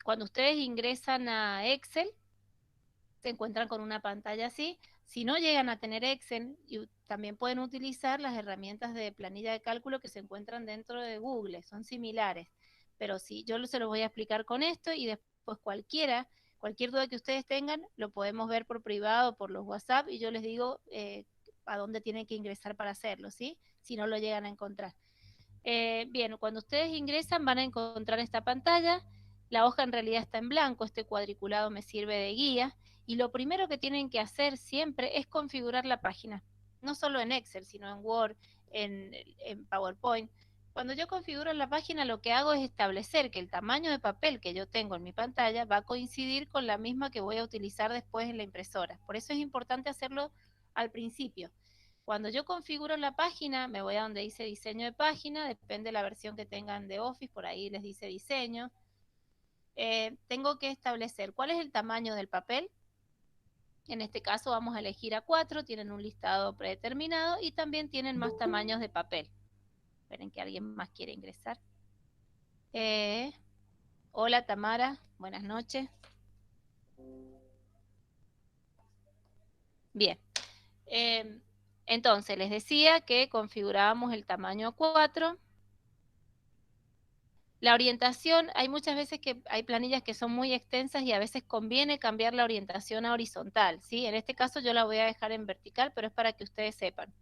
Cuando ustedes ingresan a Excel, se encuentran con una pantalla así. Si no llegan a tener Excel, también pueden utilizar las herramientas de planilla de cálculo que se encuentran dentro de Google, son similares. Pero sí, yo se los voy a explicar con esto y después cualquier duda que ustedes tengan, lo podemos ver por privado, por los WhatsApp, y yo les digo a dónde tienen que ingresar para hacerlo, ¿sí? Si no lo llegan a encontrar. Bien, cuando ustedes ingresan van a encontrar esta pantalla. La hoja en realidad está en blanco, este cuadriculado me sirve de guía. Y lo primero que tienen que hacer siempre es configurar la página. No solo en Excel, sino en Word, en PowerPoint. Cuando yo configuro la página, lo que hago es establecer que el tamaño de papel que yo tengo en mi pantalla va a coincidir con la misma que voy a utilizar después en la impresora. Por eso es importante hacerlo al principio. Cuando yo configuro la página, me voy a donde dice diseño de página, depende de la versión que tengan de Office, por ahí les dice diseño. Tengo que establecer cuál es el tamaño del papel. En este caso vamos a elegir A4, tienen un listado predeterminado y también tienen más tamaños de papel. Esperen que alguien más quiere ingresar. Hola Tamara, buenas noches. Bien, eh, entonces les decía que configurábamos el tamaño A4. La orientación, hay muchas veces que hay planillas que son muy extensas y a veces conviene cambiar la orientación a horizontal, ¿sí? En este caso yo la voy a dejar en vertical, pero es para que ustedes sepan.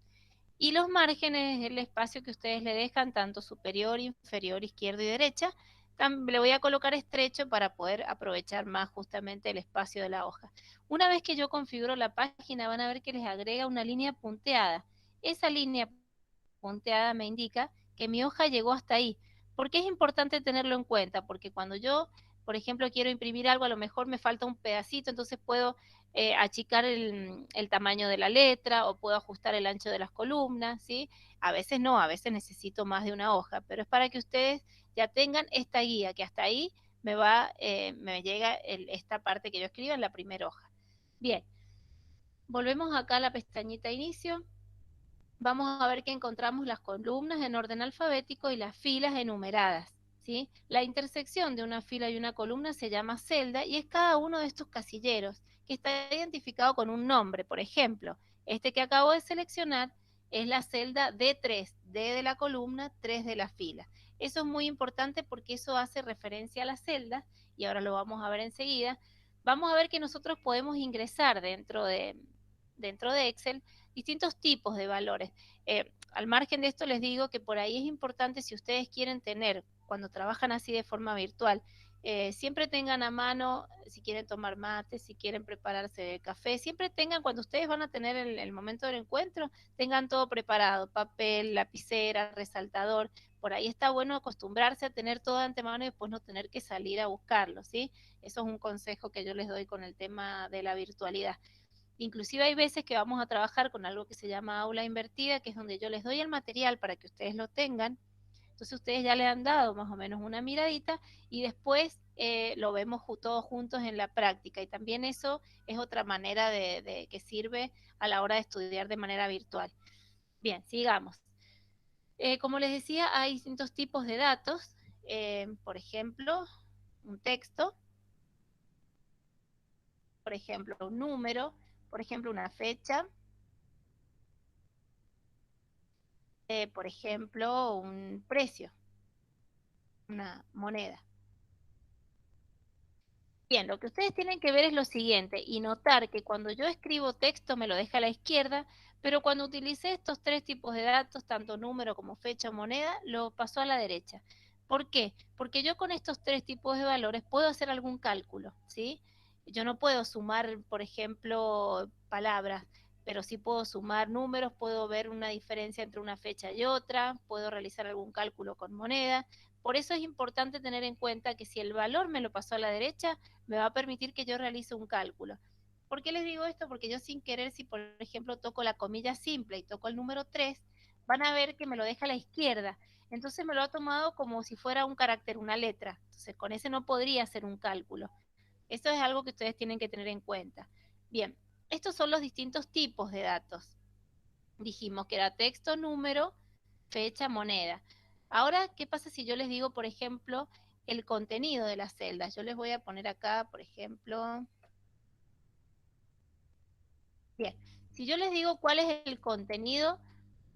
Y los márgenes es el espacio que ustedes le dejan, tanto superior, inferior, izquierdo y derecha. Le voy a colocar estrecho para poder aprovechar más justamente el espacio de la hoja. Una vez que yo configuro la página, van a ver que les agrega una línea punteada. Esa línea punteada me indica que mi hoja llegó hasta ahí. ¿Por qué es importante tenerlo en cuenta? Porque cuando yo, por ejemplo, quiero imprimir algo, a lo mejor me falta un pedacito, entonces puedo achicar el tamaño de la letra o puedo ajustar el ancho de las columnas, ¿sí? A veces no, a veces necesito más de una hoja, pero es para que ustedes ya tengan esta guía, que hasta ahí me llega esta parte que yo escriba en la primera hoja. Bien, volvemos acá a la pestañita inicio. Vamos a ver que encontramos las columnas en orden alfabético y las filas enumeradas, ¿sí? La intersección de una fila y una columna se llama celda y es cada uno de estos casilleros que está identificado con un nombre. Por ejemplo, este que acabo de seleccionar es la celda D3, D de la columna, 3 de la fila. Eso es muy importante porque eso hace referencia a las celdas y ahora lo vamos a ver enseguida. Vamos a ver que nosotros podemos ingresar dentro de Excel distintos tipos de valores. Al margen de esto les digo que por ahí es importante, si ustedes quieren tener, cuando trabajan así de forma virtual, siempre tengan a mano, si quieren tomar mate, si quieren prepararse café, siempre tengan, cuando ustedes van a tener el momento del encuentro, tengan todo preparado, papel, lapicera, resaltador. Por ahí está bueno acostumbrarse a tener todo de antemano y después no tener que salir a buscarlo, ¿sí? Eso es un consejo que yo les doy con el tema de la virtualidad. Inclusive hay veces que vamos a trabajar con algo que se llama aula invertida, que es donde yo les doy el material para que ustedes lo tengan. Entonces ustedes ya le han dado más o menos una miradita y después lo vemos todos juntos en la práctica. Y también eso es otra manera de que sirve a la hora de estudiar de manera virtual. Bien, sigamos. Como les decía, hay distintos tipos de datos. Por ejemplo, un texto, por ejemplo, un número, por ejemplo, una fecha, por ejemplo, un precio, una moneda. Bien, lo que ustedes tienen que ver es lo siguiente y notar que cuando yo escribo texto me lo deja a la izquierda, pero cuando utilicé estos tres tipos de datos, tanto número como fecha o moneda, lo pasó a la derecha. ¿Por qué? Porque yo con estos tres tipos de valores puedo hacer algún cálculo, ¿sí? Yo no puedo sumar, por ejemplo, palabras, pero sí puedo sumar números, puedo ver una diferencia entre una fecha y otra, puedo realizar algún cálculo con moneda. Por eso es importante tener en cuenta que si el valor me lo pasó a la derecha, me va a permitir que yo realice un cálculo. ¿Por qué les digo esto? Porque yo sin querer, si por ejemplo toco la comilla simple y toco el número 3, van a ver que me lo deja a la izquierda. Entonces me lo ha tomado como si fuera un carácter, una letra. Entonces con ese no podría hacer un cálculo. Esto es algo que ustedes tienen que tener en cuenta. Bien, estos son los distintos tipos de datos. Dijimos que era texto, número, fecha, moneda. Ahora, ¿qué pasa si yo les digo, por ejemplo, el contenido de las celdas. Yo les voy a poner acá, por ejemplo. Bien, si yo les digo cuál es el contenido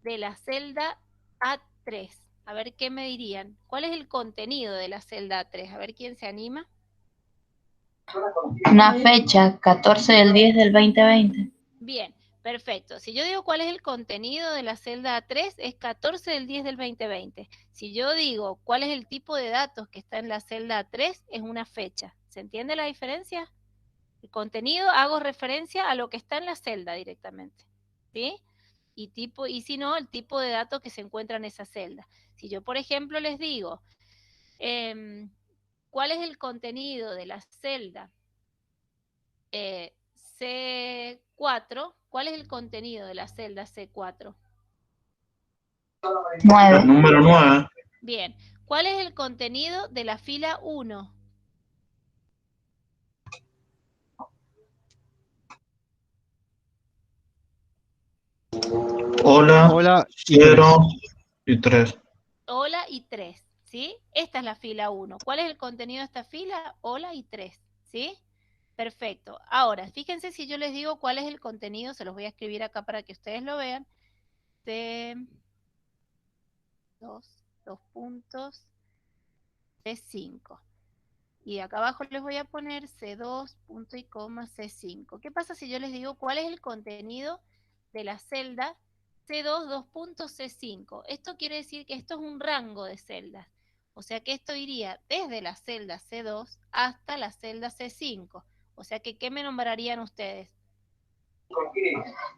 de la celda A3, a ver qué me dirían. ¿Cuál es el contenido de la celda A3? A ver quién se anima. Una fecha, 14 del 10 del 2020. Bien, perfecto. Si yo digo cuál es el contenido de la celda A3, es 14 del 10 del 2020. Si yo digo cuál es el tipo de datos que está en la celda A3, es una fecha. ¿Se entiende la diferencia? El contenido hago referencia a lo que está en la celda directamente. ¿Sí? Y si no, el tipo de datos que se encuentra en esa celda. Si yo, por ejemplo, les digo, ¿cuál es el contenido de la celda C4? ¿Cuál es el contenido de la celda C4? 9. El número 9. Bien, ¿cuál es el contenido de la fila 1? Hola, Hola y 3. 0 y 3. Hola y 3, ¿sí? Esta es la fila 1. ¿Cuál es el contenido de esta fila? Hola y 3, ¿sí? Perfecto. Ahora, fíjense si yo les digo cuál es el contenido, se los voy a escribir acá para que ustedes lo vean. Dos puntos, C5. Y acá abajo les voy a poner C2, punto y coma, C5. ¿Qué pasa si yo les digo cuál es el contenido de la celda C2, 2 puntos, C5? Esto quiere decir que esto es un rango de celdas. O sea que esto iría desde la celda C2 hasta la celda C5. O sea que, ¿qué me nombrarían ustedes?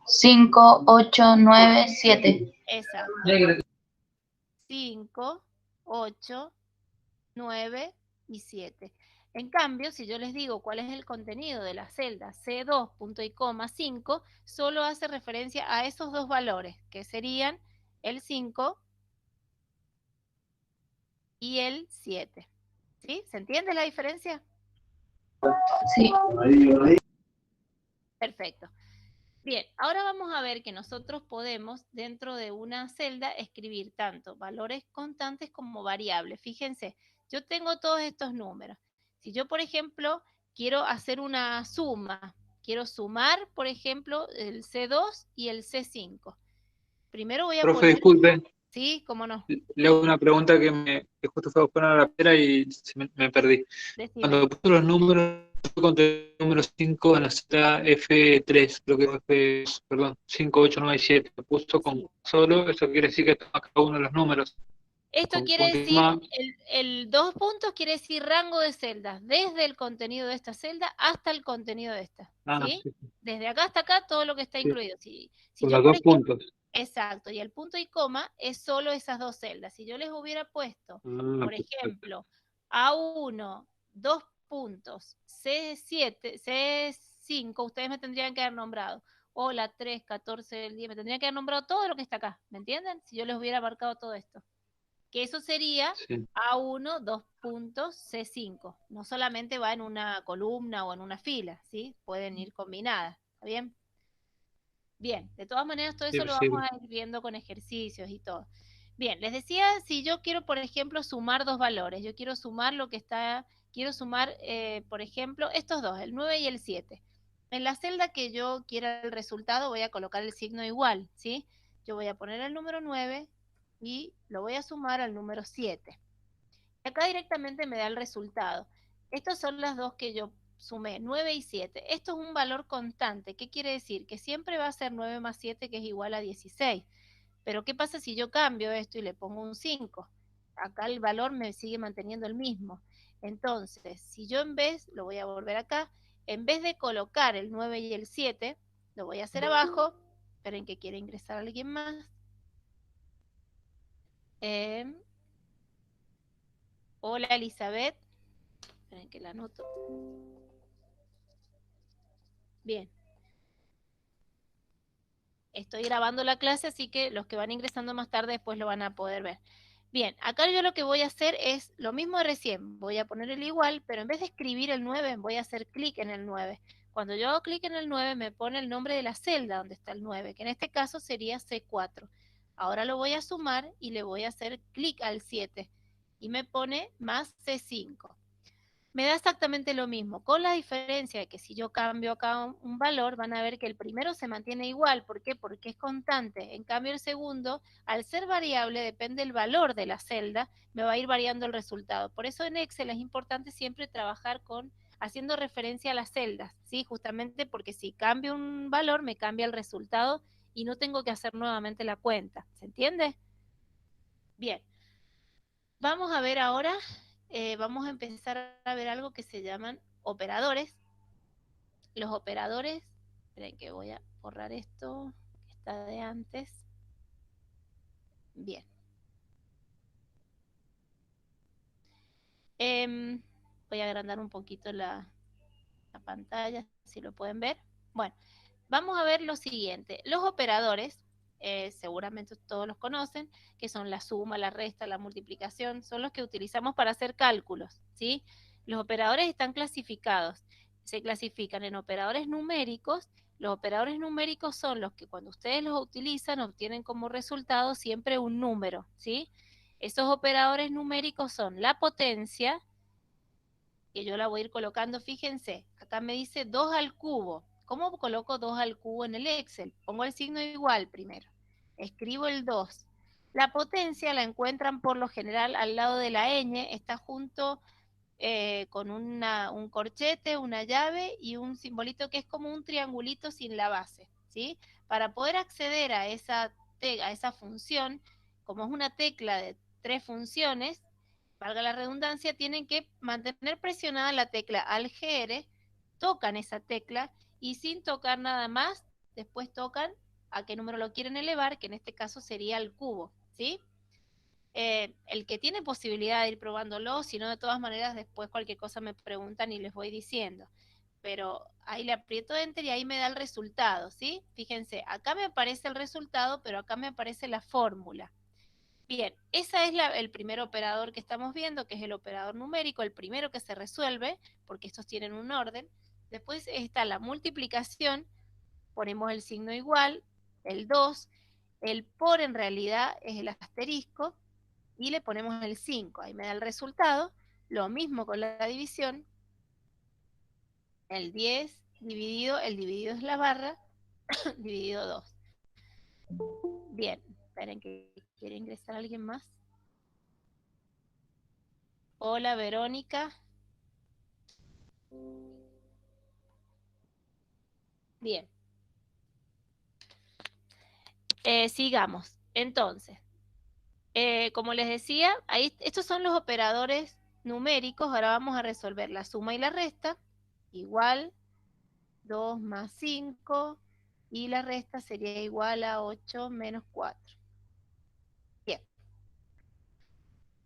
5, 8, 9, 7. Exacto. 5, 8, 9 y 7. En cambio, si yo les digo cuál es el contenido de la celda C2, punto y coma 5, solo hace referencia a esos dos valores, que serían el 5 y el 7. ¿Sí? ¿Se entiende la diferencia? Sí. Perfecto. Bien, ahora vamos a ver que nosotros podemos dentro de una celda escribir tanto valores constantes como variables. Fíjense, yo tengo todos estos números. Si yo, por ejemplo, quiero hacer una suma, quiero sumar, por ejemplo, el C2 y el C5. Primero voy a Profe, poner, disculpe, ¿sí? ¿Cómo no? le hago una pregunta que justo fue a buscar una lapera y me perdí. Decime. Cuando puso los números, yo conté el número 5 en la celda F3, creo que perdón, 5, 8, 9, 7. Lo puso con Sí. solo, eso quiere decir que toma cada uno de los números. Esto Con quiere punto y decir, coma. el 2 puntos quiere decir rango de celdas, desde el contenido de esta celda hasta el contenido de esta, Ah, ¿sí? sí, Desde acá hasta acá todo lo que está sí, incluido. Si con yo, los por dos ejemplo, puntos. exacto, y el punto y coma es solo esas dos celdas. Si yo les hubiera puesto, Ah, por perfecto. ejemplo, A1, 2 puntos, C7, C5, ustedes me tendrían que haber nombrado. O la 3, 14, el 10, me tendrían que haber nombrado todo lo que está acá, ¿me entienden? Si yo les hubiera marcado todo esto, que eso sería Sí, A1, 2 puntos, C5. No solamente va en una columna o en una fila, ¿sí? Pueden ir combinadas, ¿está bien? Bien, de todas maneras todo eso sí, lo sí. vamos a ir viendo con ejercicios y todo. Bien, les decía, si yo quiero, por ejemplo, sumar dos valores, yo quiero sumar lo que está, quiero sumar, por ejemplo, estos dos, el 9 y el 7. En la celda que yo quiera el resultado voy a colocar el signo igual, ¿sí? Yo voy a poner el número 9 y lo voy a sumar al número 7. Acá directamente me da el resultado. Estas son las dos que yo sumé, 9 y 7. Esto es un valor constante. ¿Qué quiere decir? Que siempre va a ser 9 más 7, que es igual a 16. Pero ¿qué pasa si yo cambio esto y le pongo un 5? Acá el valor me sigue manteniendo el mismo. Entonces, si yo en vez, lo voy a volver acá, en vez de colocar el 9 y el 7, lo voy a hacer abajo. Esperen que quiere ingresar alguien más. Hola Elizabeth. Esperen que la anoto. Bien. Estoy grabando la clase, así que los que van ingresando más tarde después lo van a poder ver. Bien, acá yo lo que voy a hacer es lo mismo de recién. Voy a poner el igual, pero en vez de escribir el 9, voy a hacer clic en el 9. Cuando yo hago clic en el 9, me pone el nombre de la celda donde está el 9, que en este caso sería C4. Ahora lo voy a sumar y le voy a hacer clic al 7. y me pone más C5. Me da exactamente lo mismo, con la diferencia de que si yo cambio acá un valor, van a ver que el primero se mantiene igual. ¿Por qué? Porque es constante. En cambio, el segundo, al ser variable, depende del valor de la celda, me va a ir variando el resultado. Por eso en Excel es importante siempre trabajar haciendo referencia a las celdas, ¿sí? Justamente porque si cambio un valor, me cambia el resultado y no tengo que hacer nuevamente la cuenta. ¿Se entiende? Bien. Vamos a ver ahora, vamos a empezar a ver algo que se llaman operadores. Los operadores, esperen que voy a borrar esto, que está de antes. Bien. Voy a agrandar un poquito la pantalla, si lo pueden ver. Bueno, vamos a ver lo siguiente. Los operadores, seguramente todos los conocen, que son la suma, la resta, la multiplicación, son los que utilizamos para hacer cálculos, ¿sí? Los operadores están clasificados. Se clasifican en operadores numéricos. Los operadores numéricos son los que cuando ustedes los utilizan obtienen como resultado siempre un número, ¿sí? Esos operadores numéricos son la potencia, que yo la voy a ir colocando, fíjense, acá me dice 2 al cubo. ¿Cómo coloco 2 al cubo en el Excel? Pongo el signo igual primero, escribo el 2. La potencia la encuentran por lo general al lado de la ñ, está junto con un corchete, una llave y un simbolito que es como un triangulito sin la base, ¿sí? Para poder acceder a esa función, como es una tecla de 3 funciones, valga la redundancia, tienen que mantener presionada la tecla ALGR, tocan esa tecla y sin tocar nada más, después tocan a qué número lo quieren elevar, que en este caso sería el cubo, ¿sí? El que tiene posibilidad de ir probándolo, si no de todas maneras después cualquier cosa me preguntan y les voy diciendo. Pero ahí le aprieto Enter y ahí me da el resultado, ¿sí? Fíjense, acá me aparece el resultado, pero acá me aparece la fórmula. Bien, ese es el primer operador que estamos viendo, que es el operador numérico, el primero que se resuelve, porque estos tienen un orden. Después está la multiplicación, ponemos el signo igual, el 2, el por en realidad es el asterisco, y le ponemos el 5, ahí me da el resultado. Lo mismo con la división, el 10 dividido, el dividido es la barra, dividido 2. Bien, esperen que quiere ingresar alguien más. Hola, Verónica. Bien. Sigamos. Entonces, como les decía, ahí, estos son los operadores numéricos. Ahora vamos a resolver la suma y la resta. Igual 2 más 5 y la resta sería igual a 8 menos 4. Bien.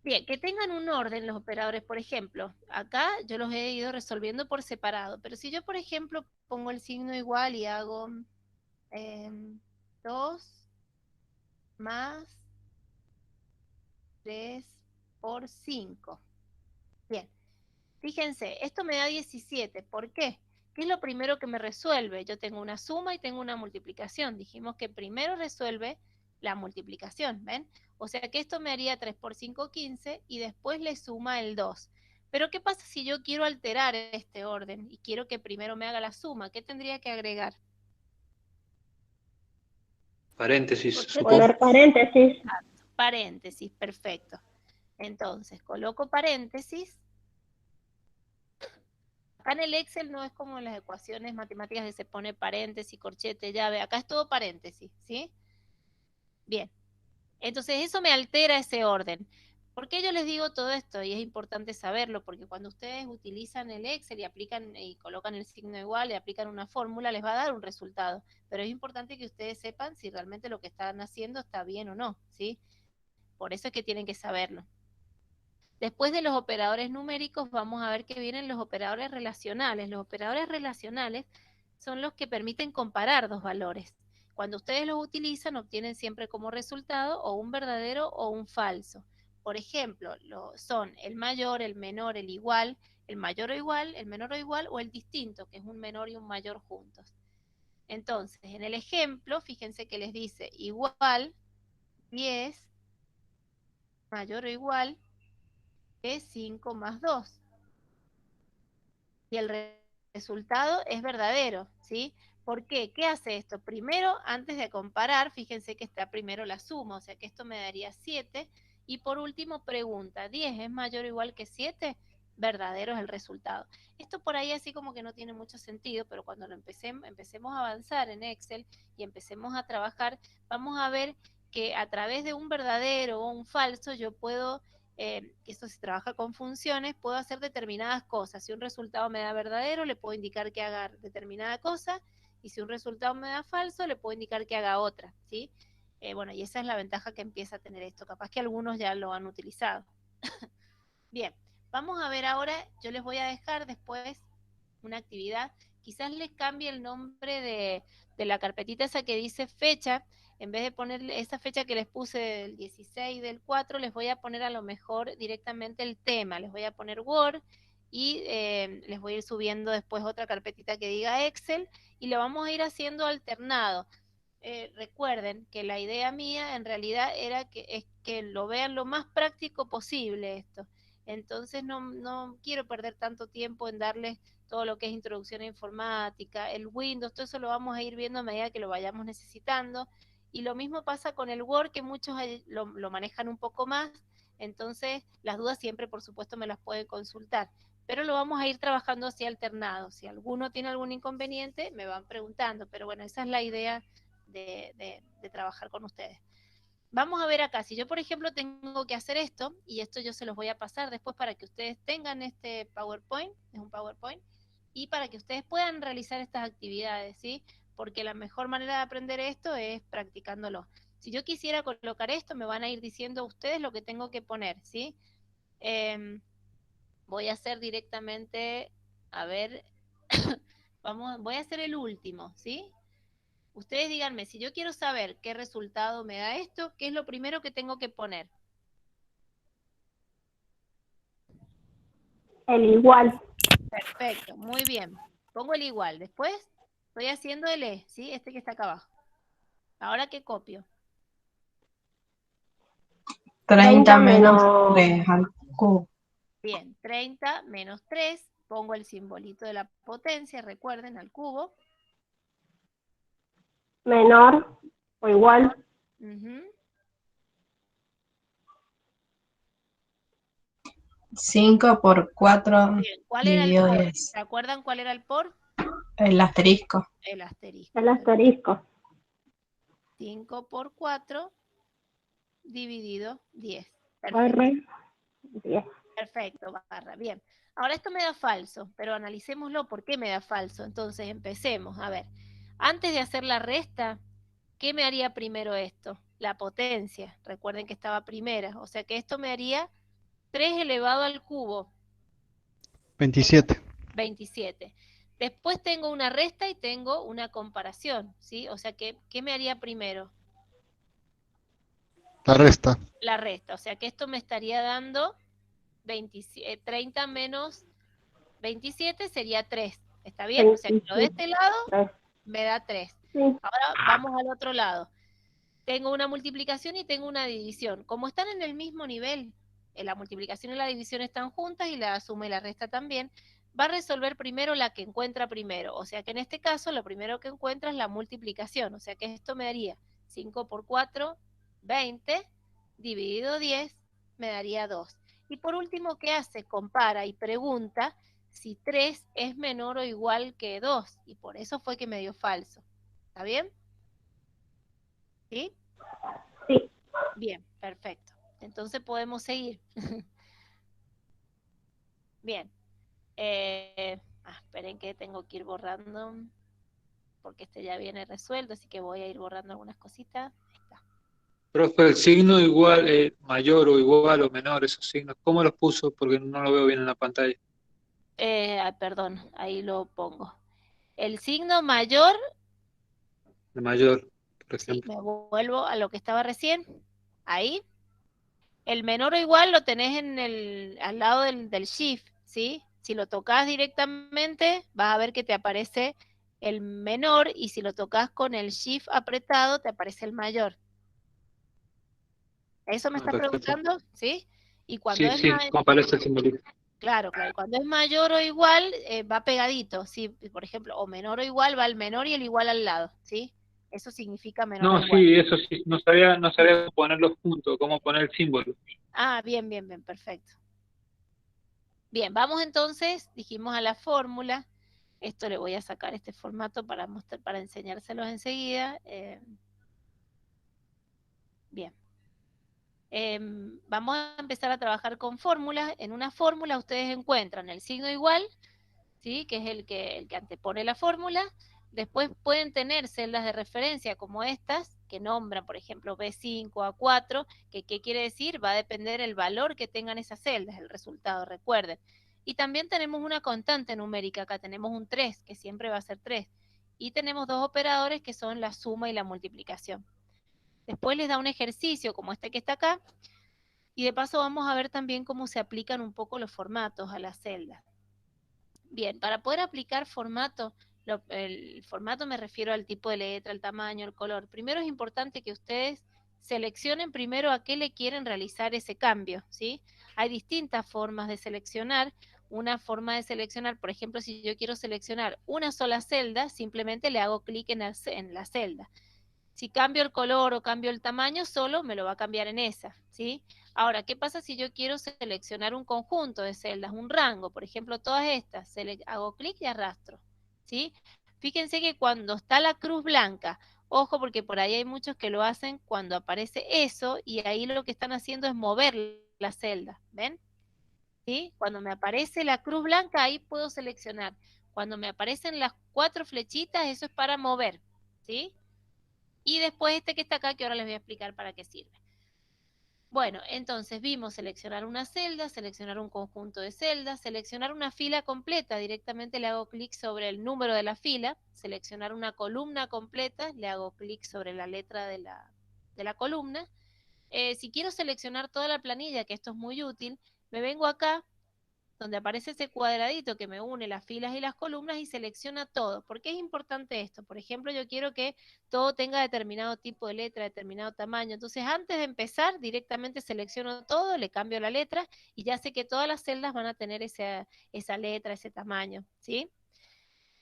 Bien, que tengan un orden los operadores, por ejemplo, acá yo los he ido resolviendo por separado, pero si yo, por ejemplo, pongo el signo igual y hago 2 más 3 por 5. Bien, fíjense, esto me da 17. ¿Por qué? ¿Qué es lo primero que me resuelve? Yo tengo una suma y tengo una multiplicación. Dijimos que primero resuelve la multiplicación, ¿ven? O sea que esto me haría 3 por 5, 15, y después le suma el 2. Pero ¿qué pasa si yo quiero alterar este orden y quiero que primero me haga la suma? ¿Qué tendría que agregar? Paréntesis, Poner paréntesis. Paréntesis, perfecto. Entonces, coloco paréntesis. Acá en el Excel no es como en las ecuaciones matemáticas que se pone paréntesis, corchete, llave. Acá es todo paréntesis, ¿sí? Bien. Entonces eso me altera ese orden. ¿Por qué yo les digo todo esto? Y es importante saberlo, porque cuando ustedes utilizan el Excel y aplican y colocan el signo igual y aplican una fórmula, les va a dar un resultado. Pero es importante que ustedes sepan si realmente lo que están haciendo está bien o no, ¿sí? Por eso es que tienen que saberlo. Después de los operadores numéricos vamos a ver que vienen los operadores relacionales. Los operadores relacionales son los que permiten comparar dos valores. Cuando ustedes los utilizan obtienen siempre como resultado o un verdadero o un falso. Por ejemplo, son el mayor, el menor, el igual, el mayor o igual, el menor o igual o el distinto, que es un menor y un mayor juntos. Entonces, en el ejemplo, fíjense que les dice igual 10, mayor o igual es 5 más 2. Y el resultado es verdadero, ¿sí? ¿Por qué? ¿Qué hace esto? Primero, antes de comparar, fíjense que está primero la suma, o sea que esto me daría 7. Y por último, pregunta, ¿10 es mayor o igual que 7? Verdadero es el resultado. Esto por ahí así como que no tiene mucho sentido, pero cuando lo empecemos a avanzar en Excel y empecemos a trabajar, vamos a ver que a través de un verdadero o un falso yo puedo, esto se trabaja con funciones, puedo hacer determinadas cosas. Si un resultado me da verdadero, le puedo indicar que haga determinada cosa, y si un resultado me da falso, le puedo indicar que haga otra, ¿sí? Bueno, y esa es la ventaja que empieza a tener esto. Capaz que algunos ya lo han utilizado. Bien, vamos a ver ahora, yo les voy a dejar después una actividad, quizás les cambie el nombre de la carpetita esa que dice fecha, en vez de ponerle esa fecha que les puse del 16 del 4, les voy a poner a lo mejor directamente el tema, les voy a poner Word y les voy a ir subiendo después otra carpetita que diga Excel y lo vamos a ir haciendo alternado. Recuerden que la idea mía en realidad era es que lo vean lo más práctico posible esto. Entonces no quiero perder tanto tiempo en darles todo lo que es introducción a informática, el Windows, todo eso lo vamos a ir viendo a medida que lo vayamos necesitando. Y lo mismo pasa con el Word, que muchos lo manejan un poco más, entonces las dudas siempre, por supuesto, me las pueden consultar. Pero lo vamos a ir trabajando así alternado. Si alguno tiene algún inconveniente, me van preguntando. Pero bueno, esa es la idea de trabajar con ustedes. Vamos a ver acá, si yo por ejemplo tengo que hacer esto, y esto yo se los voy a pasar después para que ustedes tengan este PowerPoint, es un PowerPoint, y para que ustedes puedan realizar estas actividades, ¿sí? Porque la mejor manera de aprender esto es practicándolo. Si yo quisiera colocar esto, me van a ir diciendo ustedes lo que tengo que poner, ¿sí? Voy a hacer directamente, a ver, voy a hacer el último, ¿sí? Ustedes díganme, si yo quiero saber qué resultado me da esto, ¿qué es lo primero que tengo que poner? El igual. Perfecto, muy bien. Pongo el igual. Después estoy haciendo el E, ¿sí? Este que está acá abajo. Ahora, ¿qué copio? 30 menos 3 al cubo. Bien, 30 menos 3. Pongo el simbolito de la potencia, recuerden, al cubo. Menor o igual. 5 por 4 Bien, ¿cuál era el dividido por? 10. ¿Se acuerdan cuál era el por? El asterisco. El asterisco. El asterisco. 5 por 4 dividido 10. Perfecto. 10. Perfecto, barra. Bien. Ahora esto me da falso, pero analicémoslo por qué me da falso. Entonces empecemos. A ver, antes de hacer la resta, ¿qué me haría primero esto? La potencia. Recuerden que estaba primera. O sea que esto me haría 3 elevado al cubo. 27. 27. Después tengo una resta y tengo una comparación, ¿sí? O sea que, ¿qué me haría primero? La resta. La resta. O sea que esto me estaría dando 30 menos 27 sería 3. ¿Está bien? O sea que lo de este lado me da 3. Sí. Ahora vamos al otro lado. Tengo una multiplicación y tengo una división. Como están en el mismo nivel, la multiplicación y la división están juntas y la suma y la resta también, va a resolver primero la que encuentra primero. O sea que en este caso lo primero que encuentra es la multiplicación. O sea que esto me daría 5 por 4, 20, dividido 10, me daría 2. Y por último, ¿qué hace? Compara y pregunta si 3 es menor o igual que 2. Y por eso fue que me dio falso. ¿Está bien? ¿Sí? Sí. Bien, perfecto. Entonces podemos seguir. Bien. Esperen que tengo que ir borrando, porque este ya viene resuelto, así que voy a ir borrando algunas cositas. Ahí está. Profe, el signo igual, mayor o igual o menor, esos signos, ¿cómo los puso? Porque no lo veo bien en la pantalla. Perdón, ahí lo pongo. El signo mayor, El mayor, por sí, ejemplo. me vuelvo a lo que estaba recién. Ahí. El menor o igual lo tenés al lado del shift, ¿sí? Si lo tocas directamente, vas a ver que te aparece el menor, y si lo tocas con el shift apretado, te aparece el mayor. ¿Eso me estás Perfecto. preguntando? ¿Sí? Y cuando es Sí, como aparece el simbolito. claro, y cuando es mayor o igual, va pegadito, ¿sí? Por ejemplo, o menor o igual, va el menor y el igual al lado, ¿sí? Eso significa menor o No, igual. sí, eso sí, no sabía cómo ponerlos juntos, cómo poner el símbolo. Ah, bien, bien, bien, perfecto. Bien, vamos entonces, dijimos a la fórmula. Esto le voy a sacar este formato para mostrar, para enseñárselos enseguida. Bien. Vamos a empezar a trabajar con fórmulas. En una fórmula ustedes encuentran el signo igual, ¿sí? Que es el que antepone la fórmula. Después pueden tener celdas de referencia como estas, que nombran, por ejemplo, B5, A4, que ¿qué quiere decir? Va a depender el valor que tengan esas celdas, el resultado, recuerden. Y también tenemos una constante numérica, acá tenemos un 3, que siempre va a ser 3. Y tenemos dos operadores que son la suma y la multiplicación. Después les da un ejercicio como este que está acá, y de paso vamos a ver también cómo se aplican un poco los formatos a las celdas. Bien, para poder aplicar formato, el formato me refiero al tipo de letra, el tamaño, el color. Primero es importante que ustedes seleccionen primero a qué le quieren realizar ese cambio, ¿sí? Hay distintas formas de seleccionar. Una forma de seleccionar, por ejemplo, si yo quiero seleccionar una sola celda, simplemente le hago clic en la celda. Si cambio el color o cambio el tamaño, solo me lo va a cambiar en esa, ¿sí? Ahora, ¿qué pasa si yo quiero seleccionar un conjunto de celdas, un rango? Por ejemplo, todas estas, hago clic y arrastro, ¿sí? Fíjense que cuando está la cruz blanca, ojo porque por ahí hay muchos que lo hacen cuando aparece eso y ahí lo que están haciendo es mover la celda, ¿ven? ¿Sí? Cuando me aparece la cruz blanca, ahí puedo seleccionar. Cuando me aparecen las 4 flechitas, eso es para mover, ¿sí? Y después este que está acá, que ahora les voy a explicar para qué sirve. Bueno, entonces vimos seleccionar una celda, seleccionar un conjunto de celdas, seleccionar una fila completa, directamente le hago clic sobre el número de la fila, seleccionar una columna completa, le hago clic sobre la letra de la columna. Si quiero seleccionar toda la planilla, que esto es muy útil, me vengo acá, donde aparece ese cuadradito que me une las filas y las columnas y selecciona todo. ¿Por qué es importante esto? Por ejemplo, yo quiero que todo tenga determinado tipo de letra, determinado tamaño. Entonces, antes de empezar, directamente selecciono todo, le cambio la letra y ya sé que todas las celdas van a tener esa letra, ese tamaño, ¿sí?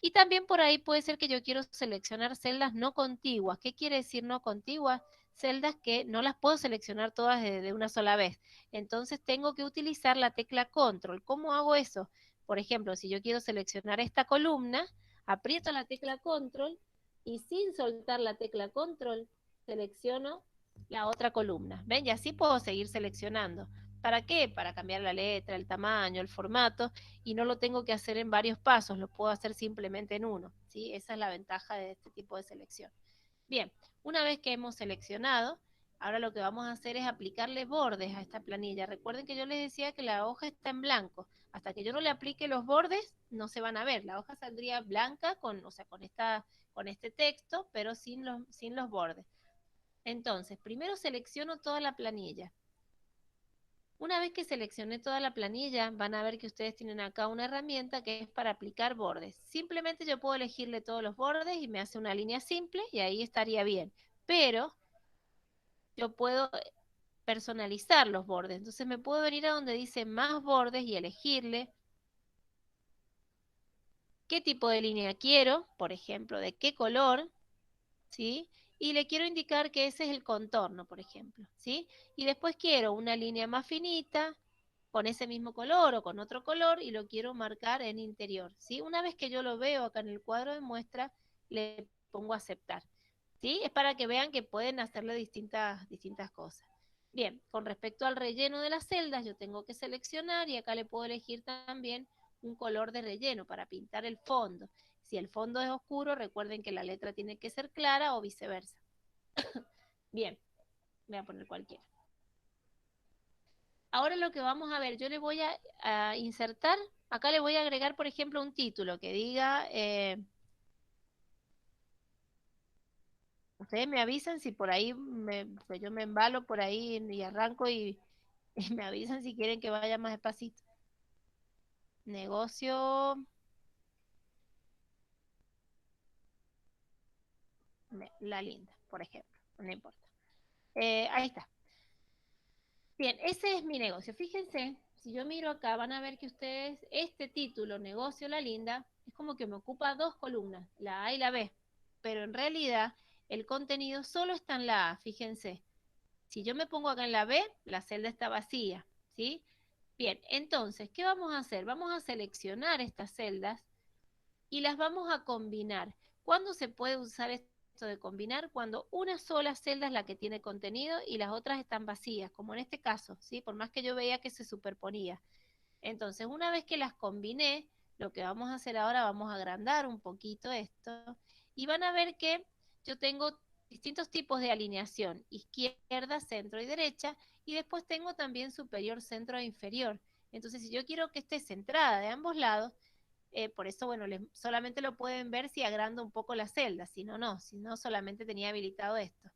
Y también por ahí puede ser que yo quiero seleccionar celdas no contiguas. ¿Qué quiere decir no contiguas? Celdas que no las puedo seleccionar todas de una sola vez. Entonces tengo que utilizar la tecla control. ¿Cómo hago eso? Por ejemplo, si yo quiero seleccionar esta columna, aprieto la tecla control y sin soltar la tecla control, selecciono la otra columna. ¿Ven? Y así puedo seguir seleccionando. ¿Para qué? Para cambiar la letra, el tamaño, el formato, y no lo tengo que hacer en varios pasos, lo puedo hacer simplemente en uno, ¿sí? Esa es la ventaja de este tipo de selección. Bien, una vez que hemos seleccionado, ahora lo que vamos a hacer es aplicarle bordes a esta planilla. Recuerden que yo les decía que la hoja está en blanco. Hasta que yo no le aplique los bordes, no se van a ver. La hoja saldría blanca con este texto, pero sin los bordes. Entonces, primero selecciono toda la planilla. Una vez que seleccioné toda la planilla, van a ver que ustedes tienen acá una herramienta que es para aplicar bordes. Simplemente yo puedo elegirle todos los bordes y me hace una línea simple y ahí estaría bien. Pero yo puedo personalizar los bordes. Entonces me puedo venir a donde dice más bordes y elegirle qué tipo de línea quiero, por ejemplo, de qué color, ¿sí? Y le quiero indicar que ese es el contorno, por ejemplo, ¿sí? Y después quiero una línea más finita, con ese mismo color o con otro color y lo quiero marcar en interior, ¿sí? Una vez que yo lo veo acá en el cuadro de muestra, le pongo aceptar, ¿sí? Es para que vean que pueden hacerle distintas cosas. Bien, con respecto al relleno de las celdas, yo tengo que seleccionar y acá le puedo elegir también un color de relleno para pintar el fondo. Si el fondo es oscuro, recuerden que la letra tiene que ser clara o viceversa. Bien, voy a poner cualquiera. Ahora lo que vamos a ver, yo le voy a insertar, acá le voy a agregar, por ejemplo, un título que diga, ustedes me avisan si por ahí, pues yo me embalo por ahí y arranco y me avisan si quieren que vaya más despacito. Negocio, La Linda, por ejemplo, no importa. Ahí está. Bien, ese es mi negocio. Fíjense, si yo miro acá, van a ver que ustedes, este título, Negocio La Linda, es como que me ocupa 2 columnas, la A y la B. Pero en realidad, el contenido solo está en la A, fíjense. Si yo me pongo acá en la B, la celda está vacía, ¿sí? Bien, entonces, ¿qué vamos a hacer? Vamos a seleccionar estas celdas y las vamos a combinar. ¿Cuándo se puede usar esto de combinar? Cuando una sola celda es la que tiene contenido y las otras están vacías, como en este caso, ¿sí? Por más que yo veía que se superponía. Entonces, una vez que las combiné, lo que vamos a hacer ahora, vamos a agrandar un poquito esto y van a ver que yo tengo distintos tipos de alineación, izquierda, centro y derecha, y después tengo también superior, centro e inferior. Entonces, si yo quiero que esté centrada de ambos lados, por eso, bueno, solamente lo pueden ver si agrando un poco la celda, si no, solamente tenía habilitado esto.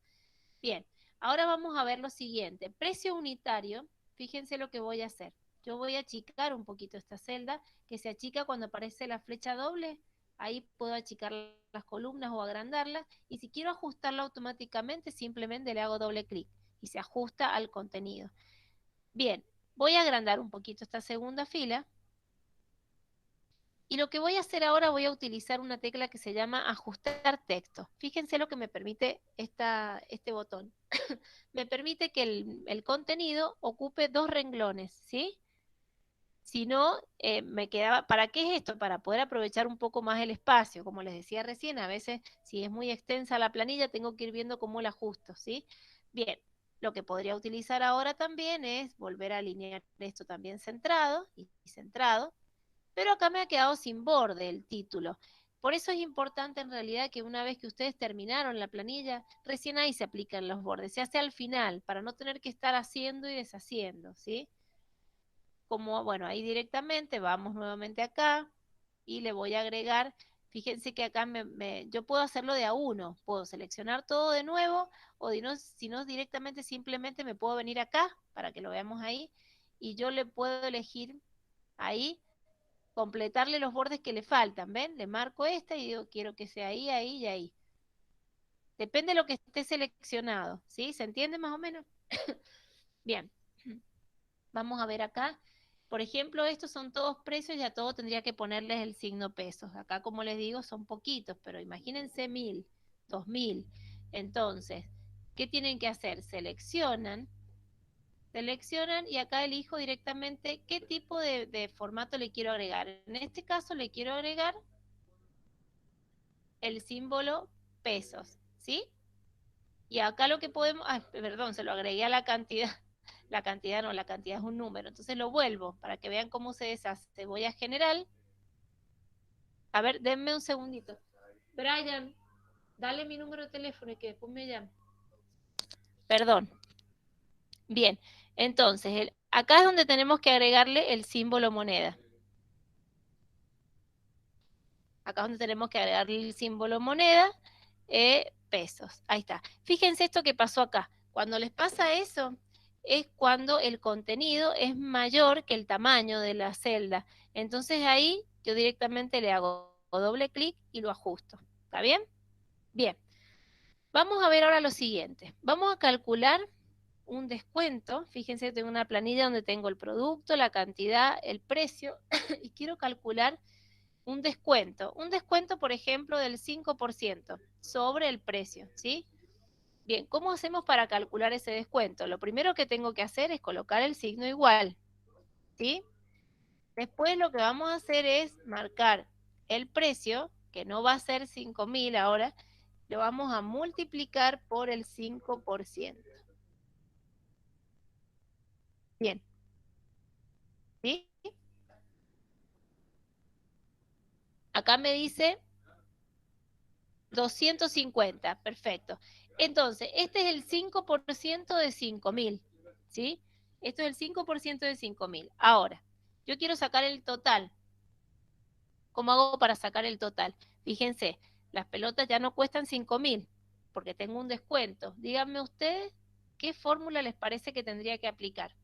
Bien, ahora vamos a ver lo siguiente. Precio unitario, fíjense lo que voy a hacer. Yo voy a achicar un poquito esta celda, que se achica cuando aparece la flecha doble. Ahí puedo achicar las columnas o agrandarlas. Y si quiero ajustarla automáticamente, simplemente le hago doble clic y se ajusta al contenido. Bien, voy a agrandar un poquito esta segunda fila. Y lo que voy a hacer ahora, voy a utilizar una tecla que se llama ajustar texto. Fíjense lo que me permite este botón. Me permite que el contenido ocupe 2 renglones, ¿sí? Si no, me quedaba, ¿para qué es esto? Para poder aprovechar un poco más el espacio. Como les decía recién, a veces si es muy extensa la planilla, tengo que ir viendo cómo la ajusto, ¿sí? Bien, lo que podría utilizar ahora también es volver a alinear esto también centrado y centrado. Pero acá me ha quedado sin borde el título. Por eso es importante en realidad que una vez que ustedes terminaron la planilla, recién ahí se aplican los bordes, se hace al final, para no tener que estar haciendo y deshaciendo, ¿sí? Como, bueno, ahí directamente, vamos nuevamente acá, y le voy a agregar, fíjense que acá yo puedo hacerlo de a uno, puedo seleccionar todo de nuevo, o si no directamente simplemente me puedo venir acá, para que lo veamos ahí, y yo le puedo elegir ahí, completarle los bordes que le faltan, ¿ven? Le marco esta y digo, quiero que sea ahí, ahí y ahí. Depende de lo que esté seleccionado, ¿sí? ¿Se entiende más o menos? Bien. Vamos a ver acá. Por ejemplo, estos son todos precios y a todo tendría que ponerles el signo pesos. Acá, como les digo, son poquitos, pero imagínense 1000, 2000. Entonces, ¿qué tienen que hacer? Seleccionan y acá elijo directamente qué tipo de formato le quiero agregar. En este caso le quiero agregar el símbolo pesos, ¿sí? Y acá lo que podemos, perdón, se lo agregué a la cantidad. La cantidad no, la cantidad es un número. Entonces lo vuelvo para que vean cómo se deshace. Voy a general. A ver, denme un segundito. Brian, dale mi número de teléfono y que después me llame. Perdón. Bien, entonces, acá es donde tenemos que agregarle el símbolo moneda. Acá es donde tenemos que agregarle el símbolo moneda, pesos. Ahí está. Fíjense esto que pasó acá. Cuando les pasa eso, es cuando el contenido es mayor que el tamaño de la celda. Entonces ahí yo directamente le hago doble clic y lo ajusto. ¿Está bien? Bien. Vamos a ver ahora lo siguiente. Vamos a calcular un descuento. Fíjense que tengo una planilla donde tengo el producto, la cantidad, el precio y quiero calcular un descuento. Un descuento, por ejemplo, del 5% sobre el precio, ¿sí? Bien, ¿cómo hacemos para calcular ese descuento? Lo primero que tengo que hacer es colocar el signo igual, ¿sí? Después lo que vamos a hacer es marcar el precio, que no va a ser 5.000 ahora, lo vamos a multiplicar por el 5%. Bien. ¿Sí? Acá me dice 250, perfecto. Entonces, este es el 5% de 5.000, ¿sí? Esto es el 5% de 5.000. Ahora, yo quiero sacar el total. ¿Cómo hago para sacar el total? Fíjense, las pelotas ya no cuestan 5.000, porque tengo un descuento. Díganme ustedes, ¿qué fórmula les parece que tendría que aplicar?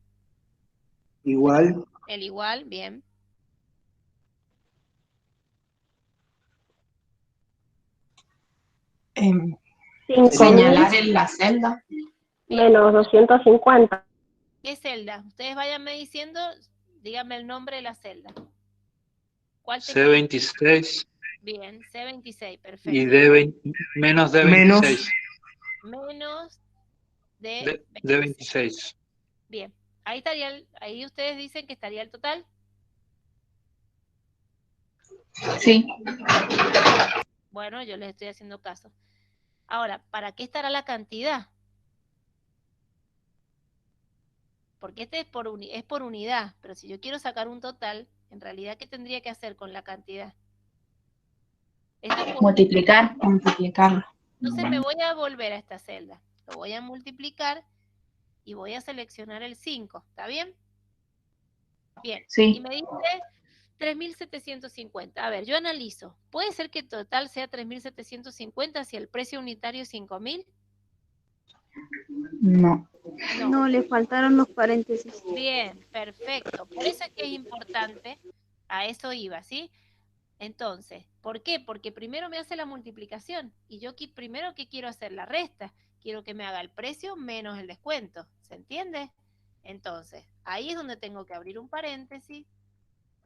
Igual. El igual, bien. Cinco Señalar mil en la celda. menos 250. ¿Qué celda? Ustedes váyanme diciendo, díganme el nombre de la celda. ¿Cuál te C26 Bien, C26, perfecto. y D20, menos D26. Menos D26. D26. Bien, ahí estaría, ahí ustedes dicen que estaría el total. Sí. Bueno, yo les estoy haciendo caso. Ahora, ¿para qué estará la cantidad? Porque este es por unidad, pero si yo quiero sacar un total, en realidad, ¿qué tendría que hacer con la cantidad? Esto es por Multiplicarlo. Entonces me voy a volver a esta celda. Lo voy a multiplicar y voy a seleccionar el 5. ¿Está bien? Bien. Sí. Y me dice 3.750. A ver, yo analizo. ¿Puede ser que el total sea 3.750 si el precio unitario es 5.000? No. No, le faltaron los paréntesis. Bien, perfecto. Por eso es que es importante, a eso iba, ¿sí? Entonces, ¿por qué? Porque primero me hace la multiplicación y yo aquí primero que quiero hacer la resta, quiero que me haga el precio menos el descuento, ¿se entiende? Entonces, ahí es donde tengo que abrir un paréntesis,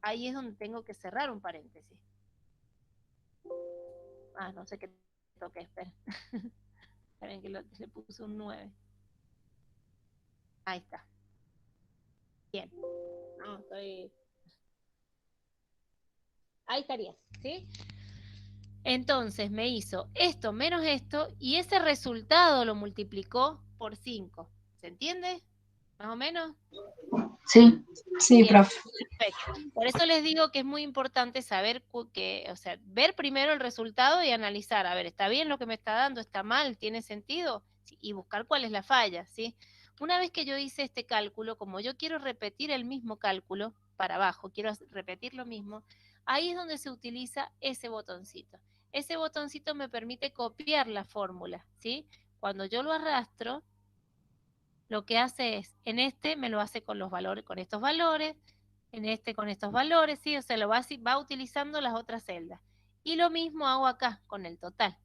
ahí es donde tengo que cerrar un paréntesis. Ah, no sé qué toqué, espera. Esperen que le puse un 9. Ahí está. Bien. No, estoy... Ahí estaría, ¿sí? Entonces me hizo esto menos esto y ese resultado lo multiplicó por 5. ¿Se entiende? ¿Más o menos? Sí. Sí, Bien, profe. perfecto. Por eso les digo que es muy importante saber o sea, ver primero el resultado y analizar, a ver, ¿está bien lo que me está dando? ¿Está mal? ¿Tiene sentido? Sí, y buscar cuál es la falla, ¿sí? Una vez que yo hice este cálculo, como yo quiero repetir el mismo cálculo para abajo, quiero repetir lo mismo, ahí es donde se utiliza ese botoncito. Ese botoncito me permite copiar la fórmula, ¿sí? Cuando yo lo arrastro, lo que hace es, en este me lo hace con los valores, con estos valores, en este con estos valores, ¿sí? O sea, lo va utilizando las otras celdas. Y lo mismo hago acá con el total.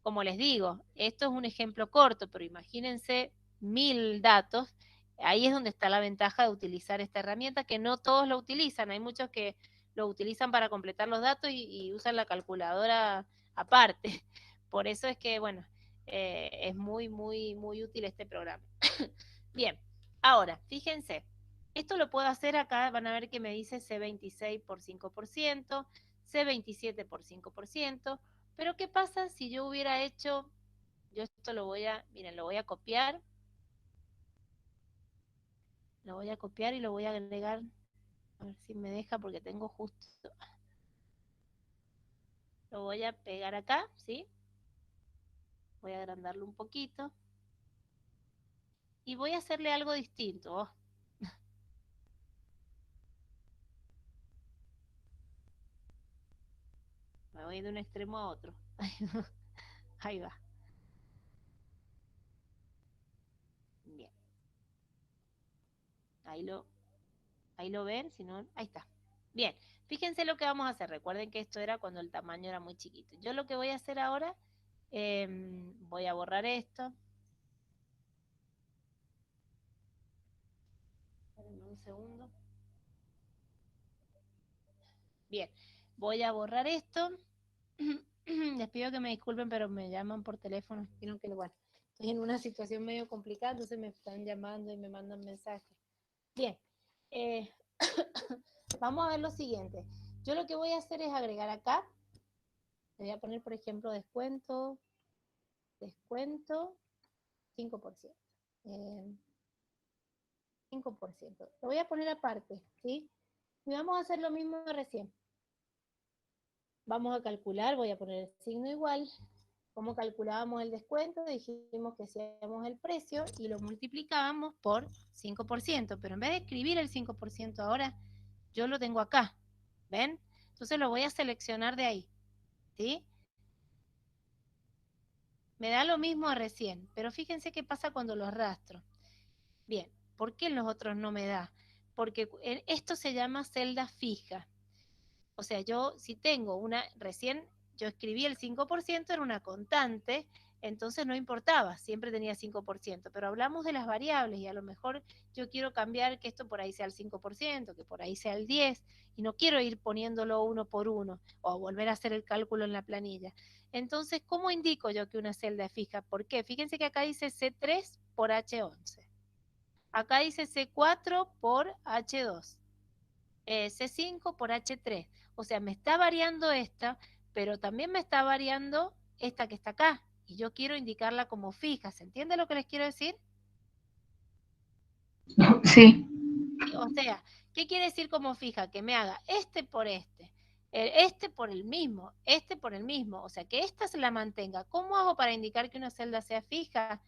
Como les digo, esto es un ejemplo corto, pero imagínense 1000 datos. Ahí es donde está la ventaja de utilizar esta herramienta, que no todos lo utilizan. Hay muchos que lo utilizan para completar los datos y usan la calculadora aparte. Por eso es que, bueno, es muy, muy, muy útil este programa. Bien, ahora, fíjense, esto lo puedo hacer acá, van a ver que me dice C26 por 5%, C27 por 5%, pero ¿qué pasa si yo hubiera hecho, yo esto lo voy a, miren, lo voy a copiar y lo voy a agregar, a ver si me deja porque tengo justo, lo voy a pegar acá, ¿sí? Voy a agrandarlo un poquito y voy a hacerle algo distinto. Oh. Me voy de un extremo a otro. Ahí va. Bien. Ahí lo ven, si no, ahí está. Bien, fíjense lo que vamos a hacer. Recuerden que esto era cuando el tamaño era muy chiquito. Yo lo que voy a hacer ahora, voy a borrar esto. Espérenme un segundo. Bien, voy a borrar esto. Les pido que me disculpen, pero me llaman por teléfono. Quiero que bueno, estoy en una situación medio complicada, entonces me están llamando y me mandan mensajes. Bien, vamos a ver lo siguiente. Yo lo que voy a hacer es agregar acá. Le voy a poner, por ejemplo, descuento 5%. 5%. Lo voy a poner aparte, ¿sí? Y vamos a hacer lo mismo de recién. Vamos a calcular, voy a poner el signo igual. ¿Cómo calculábamos el descuento? Dijimos que hacíamos el precio y lo multiplicábamos por 5%, pero en vez de escribir el 5% ahora, yo lo tengo acá, ¿ven? Entonces lo voy a seleccionar de ahí, ¿sí? Me da lo mismo a recién, pero fíjense qué pasa cuando lo arrastro. Bien, ¿por qué en los otros no me da? Porque esto se llama celda fija. O sea, yo si tengo recién yo escribí el 5%, era una constante, entonces no importaba, siempre tenía 5%, pero hablamos de las variables y a lo mejor yo quiero cambiar que esto por ahí sea el 5%, que por ahí sea el 10%, y no quiero ir poniéndolo uno por uno o volver a hacer el cálculo en la planilla. Entonces, ¿cómo indico yo que una celda es fija? ¿Por qué? Fíjense que acá dice C3 por H11. Acá dice C4 por H2. C5 por H3. O sea, me está variando esta, pero también me está variando esta que está acá. Y yo quiero indicarla como fija. ¿Se entiende lo que les quiero decir? Sí. O sea, ¿qué quiere decir como fija? Que me haga este por este por el mismo, este por el mismo. O sea, que esta se la mantenga. ¿Cómo hago para indicar que una celda sea fija?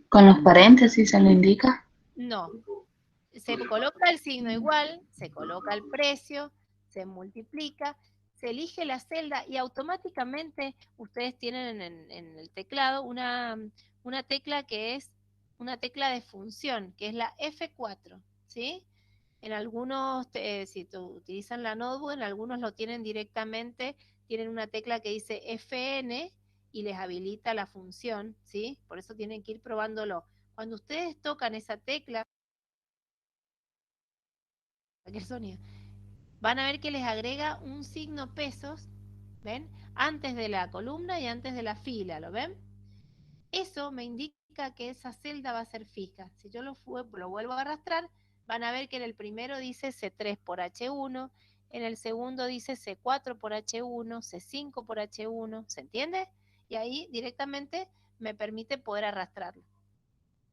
Con los paréntesis se lo indica. No. Se coloca el signo igual, se coloca el precio, se multiplica, se elige la celda y automáticamente ustedes tienen en el teclado una tecla que es una tecla de función, que es la F4, ¿sí? En algunos, si utilizan la notebook, en algunos lo tienen directamente, tienen una tecla que dice FN y les habilita la función, ¿sí? Por eso tienen que ir probándolo. Cuando ustedes tocan esa tecla, cualquier sonido, van a ver que les agrega un signo pesos, ¿ven? Antes de la columna y antes de la fila, ¿lo ven? Eso me indica que esa celda va a ser fija. Si yo lo vuelvo a arrastrar, van a ver que en el primero dice C3 por H1, en el segundo dice C4 por H1, C5 por H1, ¿se entiende? Y ahí directamente me permite poder arrastrarlo.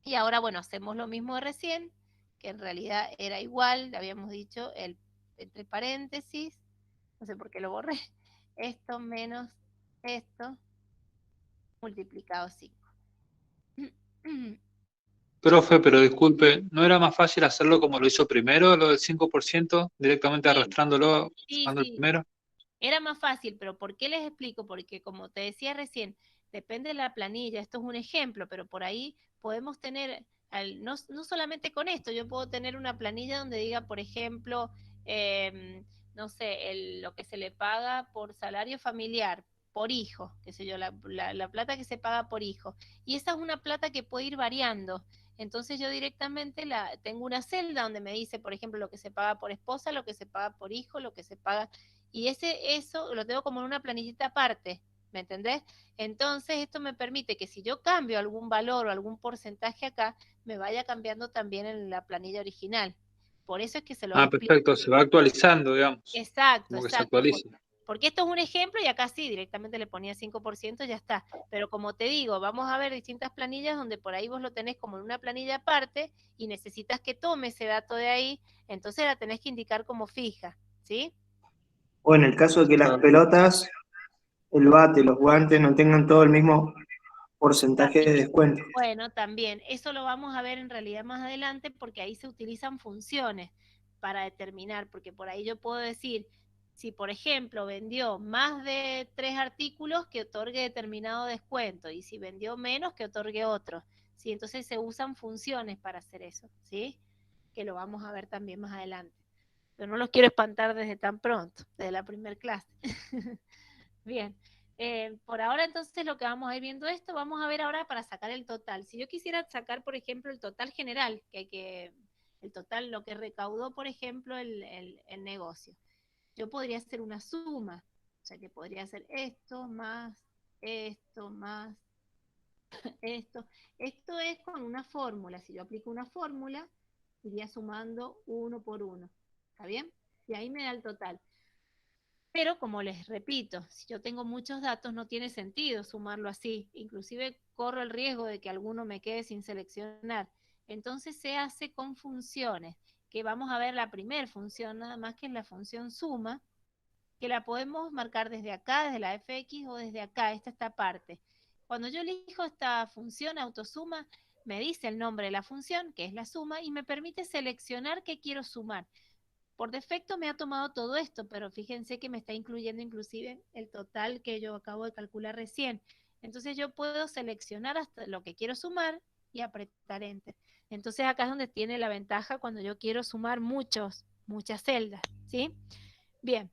Y ahora, bueno, hacemos lo mismo de recién, que en realidad era igual, le habíamos dicho, entre paréntesis, no sé por qué lo borré, esto menos esto, multiplicado 5. Profe, pero disculpe, ¿no era más fácil hacerlo como lo hizo primero, lo del 5%, directamente Sí, arrastrándolo, sí, usando el sí, primero? era más fácil, pero ¿por qué les explico? Porque como te decía recién, depende de la planilla, esto es un ejemplo, pero por ahí podemos tener, no solamente con esto, yo puedo tener una planilla donde diga, por ejemplo, no sé, lo que se le paga por salario familiar, por hijo, qué sé yo, la plata que se paga por hijo. Y esa es una plata que puede ir variando. Entonces yo directamente tengo una celda donde me dice, por ejemplo, lo que se paga por esposa, lo que se paga por hijo, lo que se paga, y eso lo tengo como en una planillita aparte, ¿me entendés? Entonces esto me permite que si yo cambio algún valor o algún porcentaje acá, me vaya cambiando también en la planilla original. Por eso es que se los Ah, explico. perfecto, se va actualizando, digamos, Exacto, como que se exacto. actualiza. Porque esto es un ejemplo y acá sí, directamente le ponía 5% y ya está. Pero como te digo, vamos a ver distintas planillas donde por ahí vos lo tenés como en una planilla aparte y necesitas que tome ese dato de ahí, entonces la tenés que indicar como fija, ¿sí? O en el caso de que las pelotas, el bate, los guantes no tengan todo el mismo porcentaje de descuento. Bueno, también, eso lo vamos a ver en realidad más adelante porque ahí se utilizan funciones para determinar, porque por ahí yo puedo decir, si por ejemplo vendió más de 3 artículos, que otorgue determinado descuento, y si vendió menos, que otorgue otro, ¿sí? Entonces se usan funciones para hacer eso, ¿sí? Que lo vamos a ver también más adelante. Pero no los quiero espantar desde tan pronto, desde la primer clase. Bien. Por ahora entonces lo que vamos a ir viendo esto, vamos a ver ahora para sacar el total. Si yo quisiera sacar, por ejemplo, el total general, el total, lo que recaudó, por ejemplo, el negocio, yo podría hacer una suma, o sea que podría hacer esto más esto. Esto es con una fórmula. Si yo aplico una fórmula, iría sumando uno por uno. ¿Está bien? Y ahí me da el total. Pero como les repito, si yo tengo muchos datos no tiene sentido sumarlo así. Inclusive corro el riesgo de que alguno me quede sin seleccionar. Entonces se hace con funciones, que vamos a ver la primera función, nada más que es la función suma, que la podemos marcar desde acá, desde la fx o desde acá, esta parte. Cuando yo elijo esta función autosuma, me dice el nombre de la función, que es la suma, y me permite seleccionar qué quiero sumar. Por defecto me ha tomado todo esto, pero fíjense que me está incluyendo inclusive el total que yo acabo de calcular recién. Entonces yo puedo seleccionar hasta lo que quiero sumar y apretar Enter. Entonces acá es donde tiene la ventaja cuando yo quiero sumar muchas celdas, ¿sí? Bien,